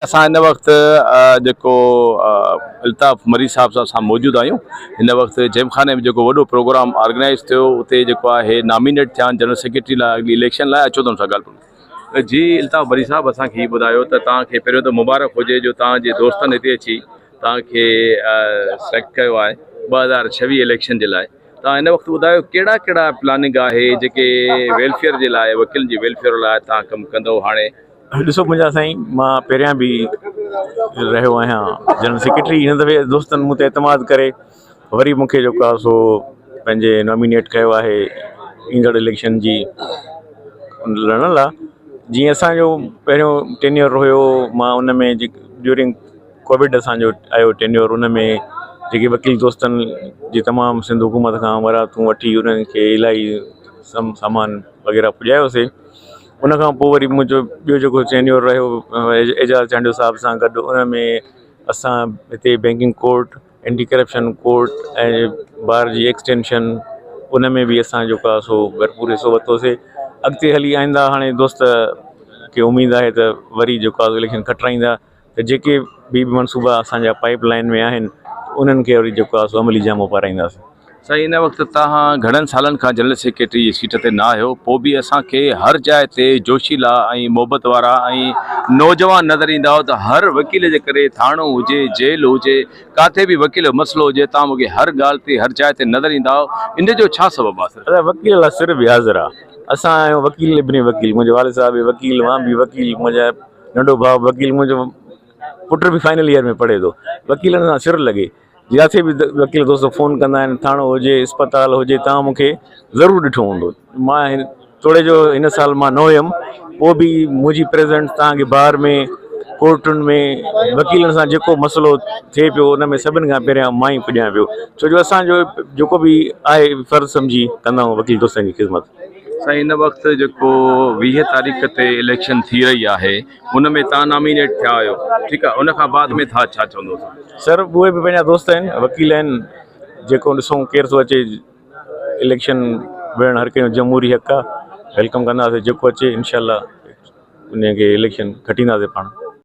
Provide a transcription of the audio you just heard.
असां हिन वक़्तु अल्ताफ़ मरी साहब सां असां मौजूदु आहियूं। हिन वक़्तु जेमखाने में जेको वॾो प्रोग्राम ऑर्गेनाइज़ थियो, उते जेको आहे नॉमिनेट थिया आहिनि जनरल सेक्रेटरी लाइ अॻिली इलेक्शन लाइ। अचो त हुन सां ॻाल्हि जी। अल्ताफ़ मरी साहब, असांखे हीअ ॿुधायो त तव्हांखे पहिरियों त मुबारक हुजे जो तव्हांजे दोस्तनि हिते अची तव्हांखे सेलेक्ट कयो आहे 2026 इलेक्शन जे लाइ। तव्हां हिन वक़्तु ॿुधायो कहिड़ा कहिड़ा प्लानिंग आहे जेके वेलफेयर जे लाइ, वकीलनि जी वेलफेयर लाइ तव्हां कमु कंदो। हाणे ॾिसो मुंहिंजा साईं, मां पहिरियां बि रहियो आहियां जनरल सेक्रेटरी। हिन दफ़े दोस्तनि मूं ते एतमाद करे वरी मूंखे जेको आहे सो पंहिंजे नॉमिनेट कयो आहे ईंदड़ इलेक्शन जी लड़ण लाइ। जीअं असांजो पहिरियों टेन्योर हुयो, मां उन में ड्यूरिंग कोविड असांजो आयो टेन्योर, उन में जेके वकील दोस्तनि जी तमामु सिंध हुकूमत खां वरातूं वठी उन्हनि खे इलाही सामान वग़ैरह पुॼायोसीं। उन खां पोइ वरी मुंहिंजो ॿियो जेको टेन्योर रहियो एजाज़ चांडियो साहब सां गॾु, उन में असां हिते banking court, anti corruption court ऐं बार जी एक्सटेंशन, उन में बि असां जेको आहे सो भरपूर हिसो वरितोसीं। अॻिते हली आईंदा हाणे दोस्त खे उमेदु आहे त वरी जेको आहे इलेक्शन खटाईंदा, त जेके बि मनसूबा असांजा पाइप लाइन में आहिनि उन्हनि खे वरी जेको आहे सो अमली जामो पाराईंदासीं। साईं, हिन वक़्तु तव्हां घणनि सालनि खां जनरल सेक्रेटरी जी सीट ते न आहियो, पोइ बि असांखे हर जाइ ते जोशीला ऐं मोहबत वारा ऐं नौजवान नज़र ईंदा हो। त हर वकील जे करे थाणो हुजे, जेल हुजे, किथे बि वकील जो मसइलो हुजे, तव्हां मूंखे हर ॻाल्हि ते हर जाइ ते नज़र ईंदा हो। इन जो छा सबबु आहे? वकील लाइ सिर्फ़ु हाज़िर आहे। असां आहियूं वकील इब्न वकील, मुंहिंजे वालिद साहब बि वकील, मां बि वकील, मुंहिंजा नंढो भाउ वकील, मुंहिंजो पुट बि फाइनल ईयर में पढ़े थो। वकीलनि सां सिर लॻे। जिथे बि वकील दोस्त फ़ोन कंदा आहिनि, थाणो हुजे, अस्पताल हुजे, तव्हां मूंखे ज़रूरु ॾिठो हूंदो। मां थोरे जो हिन साल मां न हुयुमि, पोइ बि मुंहिंजी प्रेज़ेंट तव्हांखे बार में, कोर्टुनि में, वकीलनि सां जेको मसइलो थिए पियो उन में सभिनि खां पहिरियां मां ई पुॼां पियो। छो जो असांजो जेको बि आहे फ़र्ज़ु सम्झी कंदा आहियूं वकील दोस्तनि जी ख़िदमत। साईं, हिन वक़्तु जेको 20 तारीख़ ते इलेक्शन थी रही आहे, हुन में तव्हां नॉमिनेट थिया आहियो, ठीकु आहे। उन खां बाद में तव्हां छा चवंदो? सर, उहे बि पंहिंजा दोस्त आहिनि, वकील आहिनि, जेको ॾिसूं केरु थो अचे। इलेक्शन विढ़णु हर कंहिंजो जमहूरी हक़ आहे, वेलकम कंदासीं जेको अचे। इनशाला उनखे इलेक्शन खटींदासीं पाण।